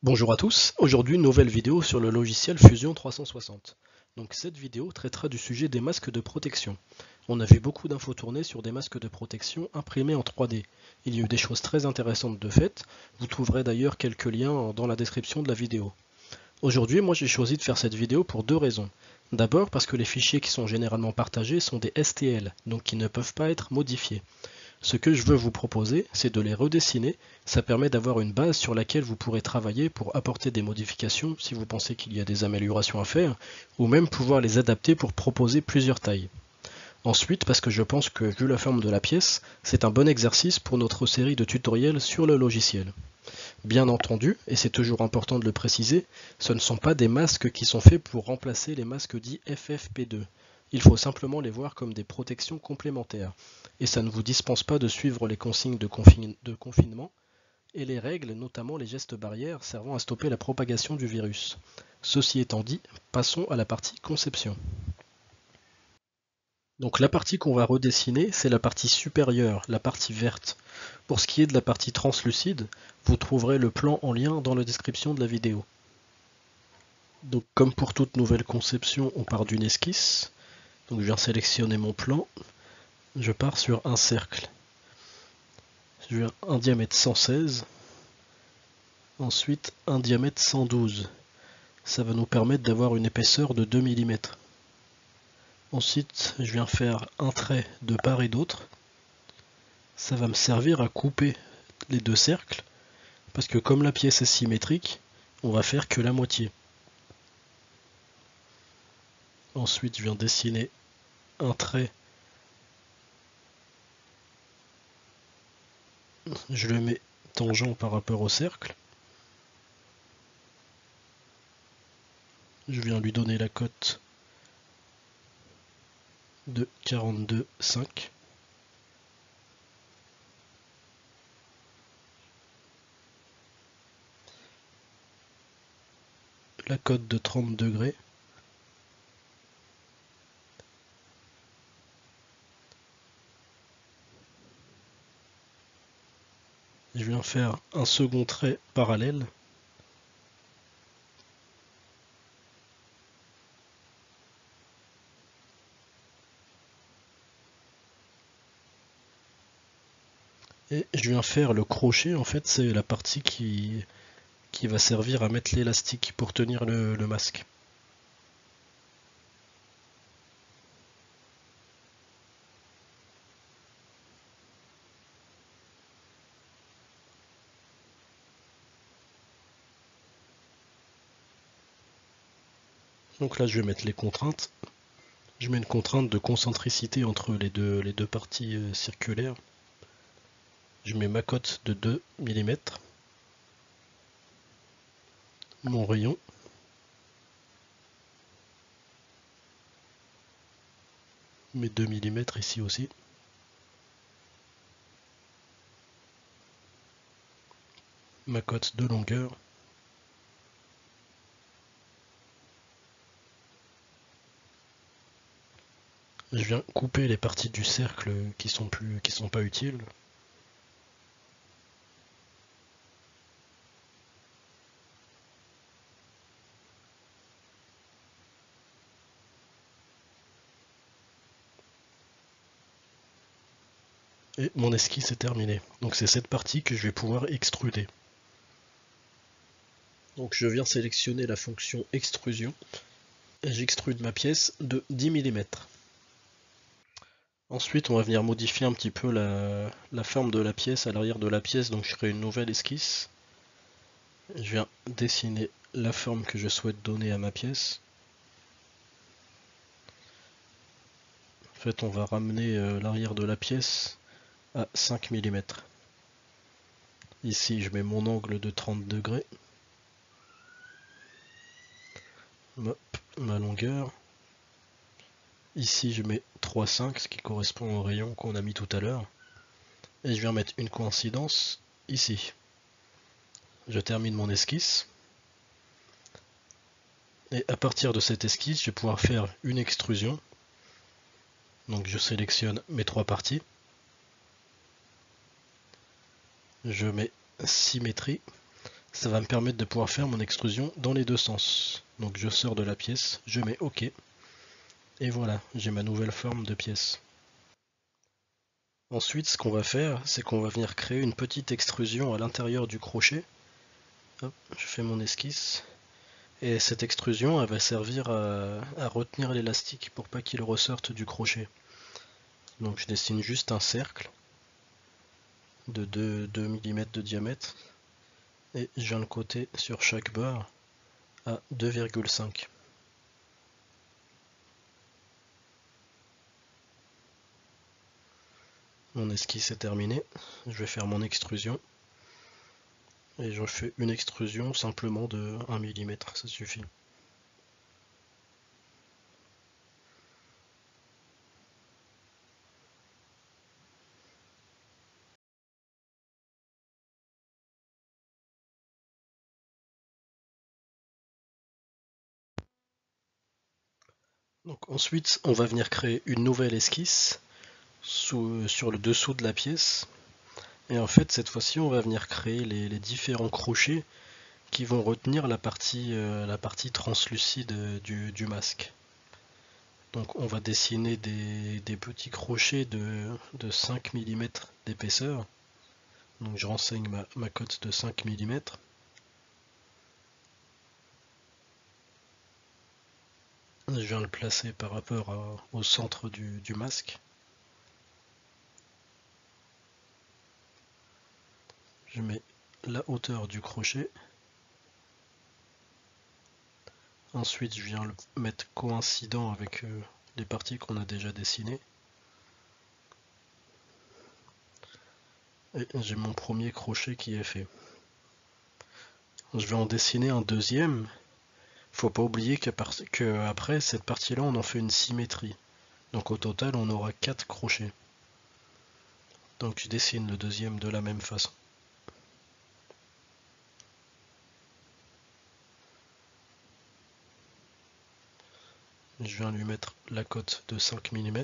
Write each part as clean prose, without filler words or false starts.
Bonjour à tous, aujourd'hui une nouvelle vidéo sur le logiciel Fusion 360. Donc cette vidéo traitera du sujet des masques de protection. On a vu beaucoup d'infos tourner sur des masques de protection imprimés en 3D. Il y a eu des choses très intéressantes de fait, vous trouverez d'ailleurs quelques liens dans la description de la vidéo. Aujourd'hui, moi j'ai choisi de faire cette vidéo pour deux raisons. D'abord parce que les fichiers qui sont généralement partagés sont des STL, donc qui ne peuvent pas être modifiés. Ce que je veux vous proposer, c'est de les redessiner. Ça permet d'avoir une base sur laquelle vous pourrez travailler pour apporter des modifications si vous pensez qu'il y a des améliorations à faire, ou même pouvoir les adapter pour proposer plusieurs tailles. Ensuite, parce que je pense que vu la forme de la pièce, c'est un bon exercice pour notre série de tutoriels sur le logiciel. Bien entendu, et c'est toujours important de le préciser, ce ne sont pas des masques qui sont faits pour remplacer les masques dits FFP2. Il faut simplement les voir comme des protections complémentaires. Et ça ne vous dispense pas de suivre les consignes de confinement et les règles, notamment les gestes barrières servant à stopper la propagation du virus. Ceci étant dit, passons à la partie conception. Donc la partie qu'on va redessiner, c'est la partie supérieure, la partie verte. Pour ce qui est de la partie translucide, vous trouverez le plan en lien dans la description de la vidéo. Donc comme pour toute nouvelle conception, on part d'une esquisse. Donc je viens sélectionner mon plan, je pars sur un cercle. Je viens un diamètre 116, ensuite un diamètre 112. Ça va nous permettre d'avoir une épaisseur de 2 mm. Ensuite, je viens faire un trait de part et d'autre. Ça va me servir à couper les deux cercles, parce que comme la pièce est symétrique, on va faire que la moitié. Ensuite, je viens dessiner un trait. Je le mets tangent par rapport au cercle. Je viens lui donner la cote de 42,5. La cote de 30 degrés. Je viens faire un second trait parallèle. Et je viens faire le crochet, en fait c'est la partie qui va servir à mettre l'élastique pour tenir le masque. Donc là je vais mettre les contraintes. Je mets une contrainte de concentricité entre les deux parties circulaires. Je mets ma cote de 2 mm. Mon rayon. Mes 2 mm ici aussi. Ma cote de longueur. Je viens couper les parties du cercle qui sont pas utiles. Et mon esquisse est terminée. Donc c'est cette partie que je vais pouvoir extruder. Donc je viens sélectionner la fonction extrusion et j'extrude ma pièce de 10 mm. Ensuite on va venir modifier un petit peu la forme de la pièce à l'arrière de la pièce, donc je crée une nouvelle esquisse. Je viens dessiner la forme que je souhaite donner à ma pièce. En fait on va ramener l'arrière de la pièce à 5 mm. Ici je mets mon angle de 30 degrés. Hop, ma longueur. Ici je mets 3,5, ce qui correspond au rayon qu'on a mis tout à l'heure. Et je viens mettre une coïncidence ici. Je termine mon esquisse. Et à partir de cette esquisse, je vais pouvoir faire une extrusion. Donc je sélectionne mes trois parties. Je mets symétrie. Ça va me permettre de pouvoir faire mon extrusion dans les deux sens. Donc je sors de la pièce, je mets OK, et voilà, j'ai ma nouvelle forme de pièce. Ensuite, ce qu'on va faire, c'est qu'on va venir créer une petite extrusion à l'intérieur du crochet. Hop, je fais mon esquisse. Et cette extrusion, elle va servir à retenir l'élastique pour pas qu'il ressorte du crochet. Donc je dessine juste un cercle de 2 mm de diamètre et je viens le coter sur chaque bord à 2,5. Mon esquisse est terminée, je vais faire mon extrusion et je fais une extrusion simplement de 1 mm, ça suffit. Donc ensuite, on va venir créer une nouvelle esquisse sur le dessous de la pièce. Et en fait, cette fois-ci, on va venir créer les différents crochets qui vont retenir la partie translucide du masque. Donc on va dessiner des petits crochets de 5 mm d'épaisseur. Donc je renseigne ma cote de 5 mm. Je viens le placer par rapport au centre du masque. Je mets la hauteur du crochet. Ensuite, je viens le mettre coïncident avec les parties qu'on a déjà dessinées. Et j'ai mon premier crochet qui est fait. Je vais en dessiner un deuxième. Faut pas oublier qu'après cette partie-là, on en fait une symétrie. Donc au total, on aura 4 crochets. Donc je dessine le deuxième de la même façon. Je viens lui mettre la cote de 5 mm.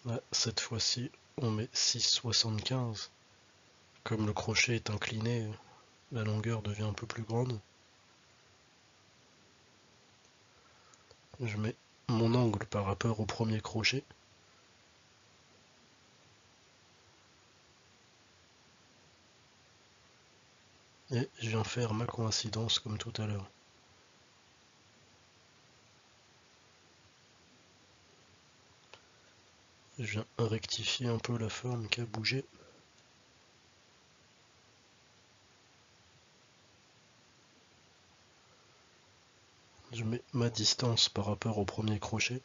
Là, cette fois-ci, on met 6,75. Comme le crochet est incliné, la longueur devient un peu plus grande. Je mets mon angle par rapport au premier crochet. Et je viens faire ma coïncidence comme tout à l'heure. Je viens rectifier un peu la forme qui a bougé. Je mets ma distance par rapport au premier crochet.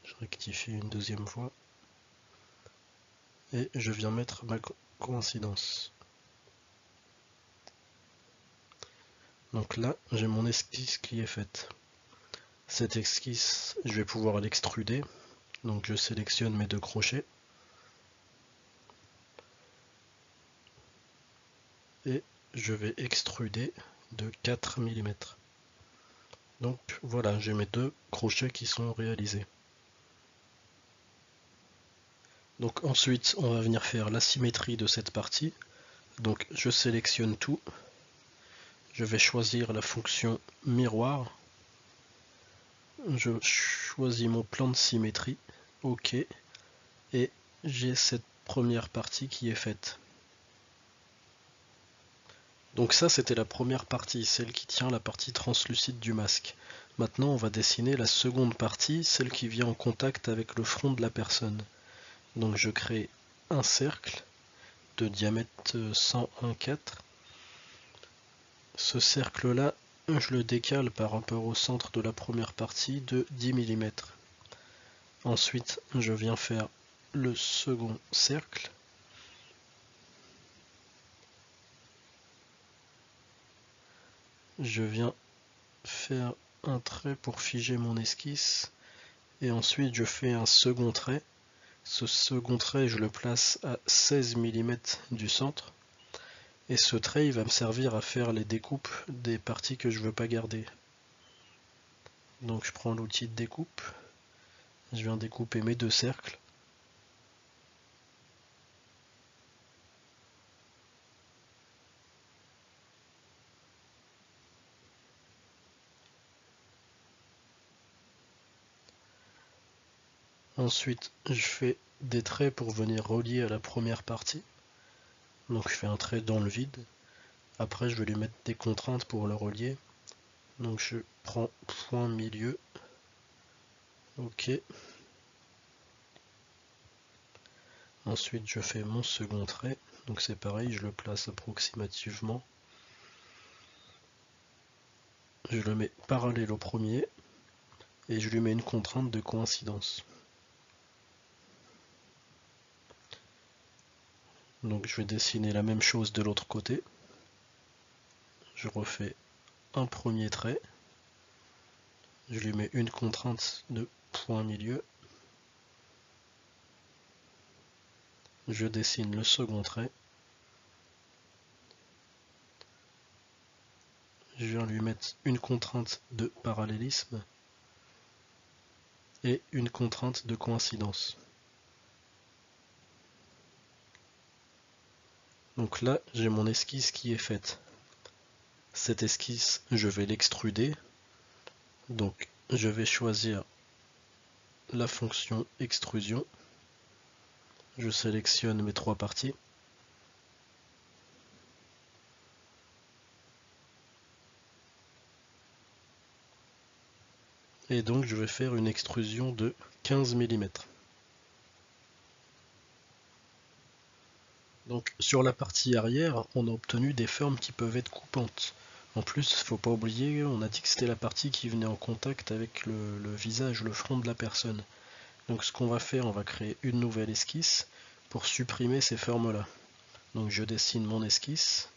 Je rectifie une deuxième fois. Et je viens mettre ma coïncidence. Donc là, j'ai mon esquisse qui est faite. Cette esquisse, je vais pouvoir l'extruder. Donc je sélectionne mes deux crochets. Et je vais extruder de 4 mm. Donc voilà, j'ai mes deux crochets qui sont réalisés. Donc ensuite, on va venir faire la symétrie de cette partie. Donc je sélectionne tout. Je vais choisir la fonction miroir. Je choisis mon plan de symétrie. OK. Et j'ai cette première partie qui est faite. Donc ça, c'était la première partie, celle qui tient la partie translucide du masque. Maintenant, on va dessiner la seconde partie, celle qui vient en contact avec le front de la personne. Donc je crée un cercle de diamètre 101,4. Ce cercle-là, je le décale par rapport au centre de la première partie de 10 mm. Ensuite, je viens faire le second cercle. Je viens faire un trait pour figer mon esquisse. Et ensuite, je fais un second trait. Ce second trait, je le place à 16 mm du centre. Et ce trait il va me servir à faire les découpes des parties que je veux pas garder. Donc je prends l'outil de découpe, je viens découper mes deux cercles. Ensuite je fais des traits pour venir relier à la première partie. Donc je fais un trait dans le vide. Après je vais lui mettre des contraintes pour le relier. Donc je prends point milieu. Ok. Ensuite je fais mon second trait. Donc c'est pareil, je le place approximativement. Je le mets parallèle au premier. Et je lui mets une contrainte de coïncidence. Donc je vais dessiner la même chose de l'autre côté. Je refais un premier trait. Je lui mets une contrainte de point milieu. Je dessine le second trait. Je viens lui mettre une contrainte de parallélisme et une contrainte de coïncidence. Donc là, j'ai mon esquisse qui est faite. Cette esquisse, je vais l'extruder. Donc je vais choisir la fonction extrusion. Je sélectionne mes trois parties. Et donc je vais faire une extrusion de 15 mm. Donc sur la partie arrière, on a obtenu des formes qui peuvent être coupantes. En plus, faut pas oublier, on a dit que c'était la partie qui venait en contact avec le visage, le front de la personne. Donc ce qu'on va faire, on va créer une nouvelle esquisse pour supprimer ces formes-là. Donc je dessine mon esquisse.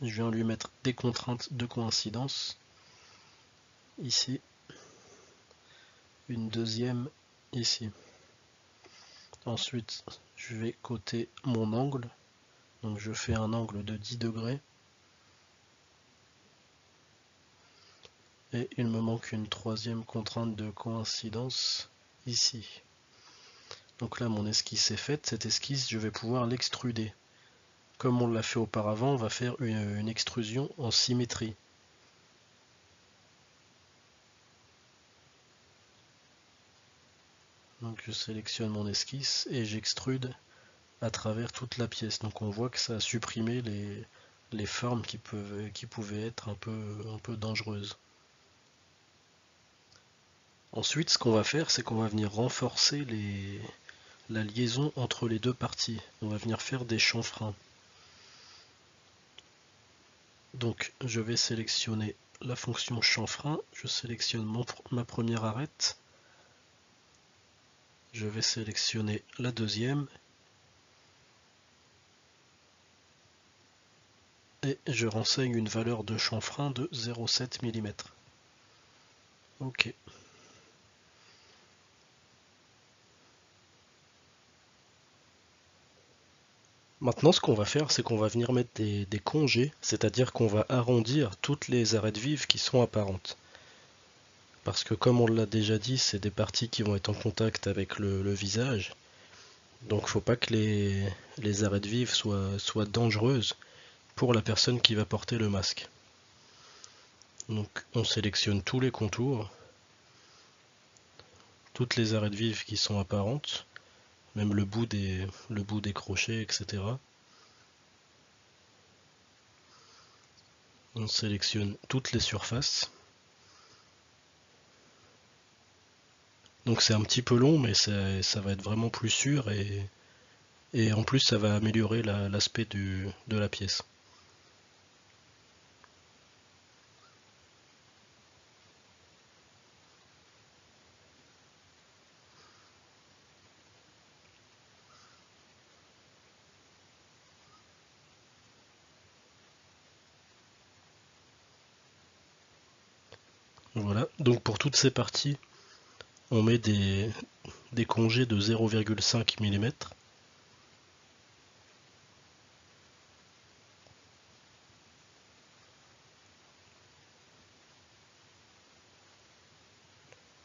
Je viens lui mettre des contraintes de coïncidence. Ici. Une deuxième ici. Ensuite, je vais coter mon angle. Donc je fais un angle de 10 degrés. Et il me manque une troisième contrainte de coïncidence ici. Donc là mon esquisse est faite. Cette esquisse, je vais pouvoir l'extruder. Comme on l'a fait auparavant, on va faire une extrusion en symétrie. Donc je sélectionne mon esquisse et j'extrude à travers toute la pièce. Donc on voit que ça a supprimé les formes qui pouvaient être un peu dangereuses. Ensuite, ce qu'on va faire, c'est qu'on va venir renforcer la liaison entre les deux parties. On va venir faire des chanfreins. Donc je vais sélectionner la fonction chanfrein, je sélectionne ma première arête, je vais sélectionner la deuxième et je renseigne une valeur de chanfrein de 0,7 mm. Ok. Maintenant, ce qu'on va faire, c'est qu'on va venir mettre des congés, c'est-à-dire qu'on va arrondir toutes les arêtes vives qui sont apparentes. Parce que comme on l'a déjà dit, c'est des parties qui vont être en contact avec le visage. Donc faut pas que les arêtes vives soient dangereuses pour la personne qui va porter le masque. Donc on sélectionne tous les contours, toutes les arêtes vives qui sont apparentes, même le bout des crochets, etc. On sélectionne toutes les surfaces. Donc c'est un petit peu long, mais ça va être vraiment plus sûr et en plus ça va améliorer l'aspect de la pièce. Voilà, donc pour toutes ces parties, on met des congés de 0,5 mm.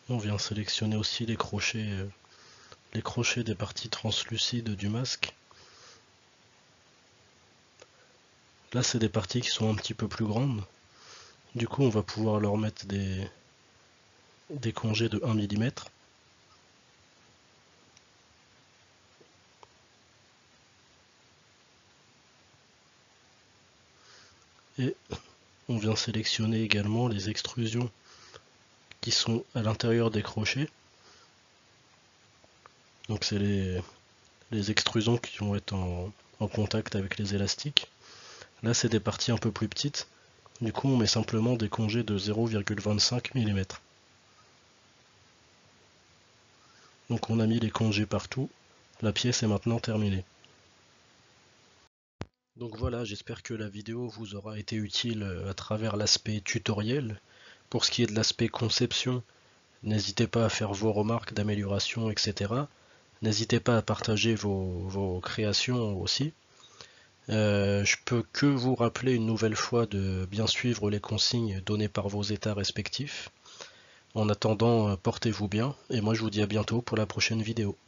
On vient sélectionner aussi les crochets des parties translucides du masque. Là, c'est des parties qui sont un petit peu plus grandes. Du coup, on va pouvoir leur mettre des congés de 1 mm. Et on vient sélectionner également les extrusions qui sont à l'intérieur des crochets. Donc c'est les extrusions qui vont être en contact avec les élastiques. Là, c'est des parties un peu plus petites. Du coup, on met simplement des congés de 0,25 mm. Donc on a mis les congés partout. La pièce est maintenant terminée. Donc voilà, j'espère que la vidéo vous aura été utile à travers l'aspect tutoriel. Pour ce qui est de l'aspect conception, n'hésitez pas à faire vos remarques d'amélioration, etc. N'hésitez pas à partager vos créations aussi. Je peux que vous rappeler une nouvelle fois de bien suivre les consignes données par vos états respectifs. En attendant, portez-vous bien, et moi je vous dis à bientôt pour la prochaine vidéo.